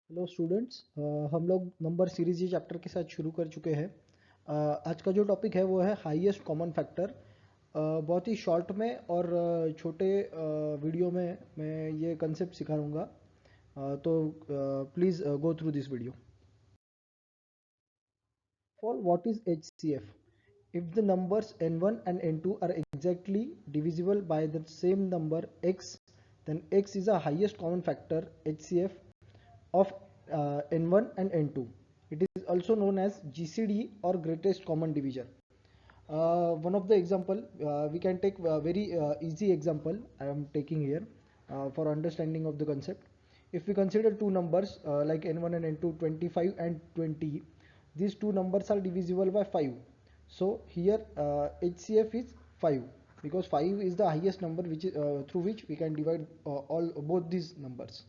Hello students, हम लोग number series ये चैप्टर के साथ शुरू कर चुके हैं। आज का जो टॉपिक है वो है हाईएस्ट कॉमन फैक्टर। बहुत ही शॉर्ट में और छोटे वीडियो में मैं ये कंसेप्ट सिखाऊंगा। तो please go through this video. For what is HCF? If the numbers n1 and n2 are exactly divisible by the same number x, then x is the highest common factor HCF of n1 and n2. It is also known as GCD or greatest common divisor. One of the example we can take a very easy example I am taking here for understanding of the concept. If we consider two numbers like n1 and n2, 25 and 20, these two numbers are divisible by 5. So here HCF is 5 because 5 is the highest number which is, through which we can divide all both these numbers.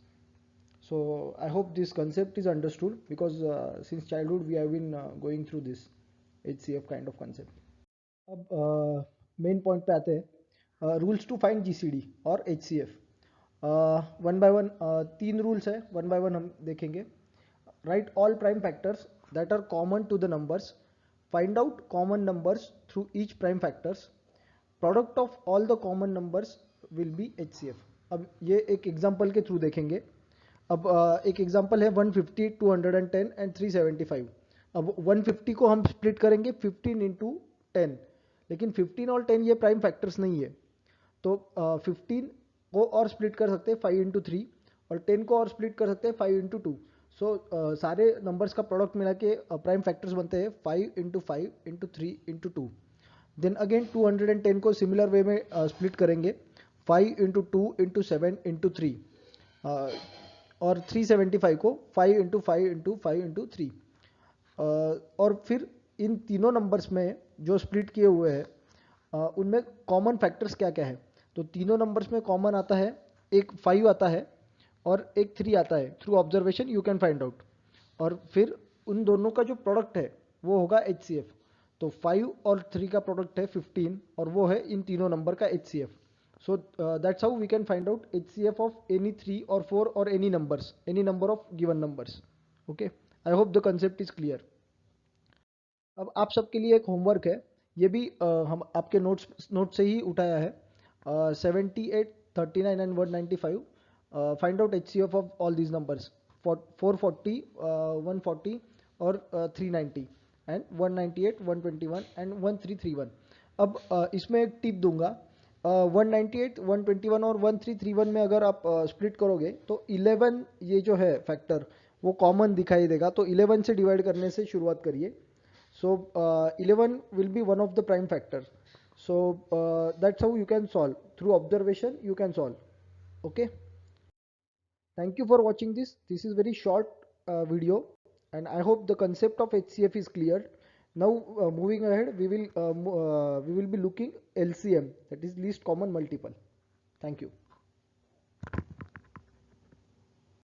So I hope this concept is understood because since childhood we have been going through this HCF kind of concept. अब main point पे आते हैं, rules to find GCD और HCF. One by one तीन rules है, one by one हम देखेंगे। Write all prime factors that are common to the numbers, find out common numbers through each prime factors, product of all the common numbers will be HCF. अब ये एक example के through देखेंगे। अब एक example है 150, 210 एंड 375। अब 150 को हम स्प्लिट करेंगे 15 इंटू 10, लेकिन 15 और 10 ये प्राइम फैक्टर्स नहीं है, तो 15 को और स्प्लिट कर सकते हैं 5 इंटू 3 और 10 को और स्प्लिट कर सकते हैं 5 इंटू 2। सो सारे नंबर्स का प्रोडक्ट मिला के प्राइम फैक्टर्स बनते हैं 5 into 5 into 3 into 2। Then again 210 को सिमिलर वे में स्प्लिट करेंगे 5 इंटू 2 इंटू 7 इंटू 3, और 375 को 5 इंटू 5 इंटू 5 इंटू 3। और फिर इन तीनों नंबर्स में जो स्प्लिट किए हुए हैं उनमें कॉमन फैक्टर्स क्या क्या है। तो तीनों नंबर्स में कॉमन आता है, एक 5 आता है और एक 3 आता है। Through observation you can find out. और फिर उन दोनों का जो प्रोडक्ट है वो होगा एचसीएफ। तो 5 और 3 का प्रोडक्ट है 15 और वो है इन तीनों नंबर का HCF. So that's how we can find out HCF of any 3 or 4 or any numbers, any number of given numbers. Okay, I hope the concept is clear. अब आप सबके लिए एक होमवर्क है, ये भी हम आपके नोट से ही उठाया है। 78, 39 and 195, find out HCF of all these numbers. 440, 140 और 390 एंड 198, 121 एंड 1331। अब इसमें एक टिप दूंगा। 198, 121 और 1331 में अगर आप स्प्लिट करोगे तो 11 ये जो है फैक्टर वो कॉमन दिखाई देगा, तो 11 से डिवाइड करने से शुरुआत करिए। So 11 will be one of the prime factor. So that's how you can solve. Through observation you can solve. Okay. Thank you for watching this. This is very short video, and I hope the concept of HCF is clear. Now moving ahead, we will be looking LCM, that is least common multiple. Thank you.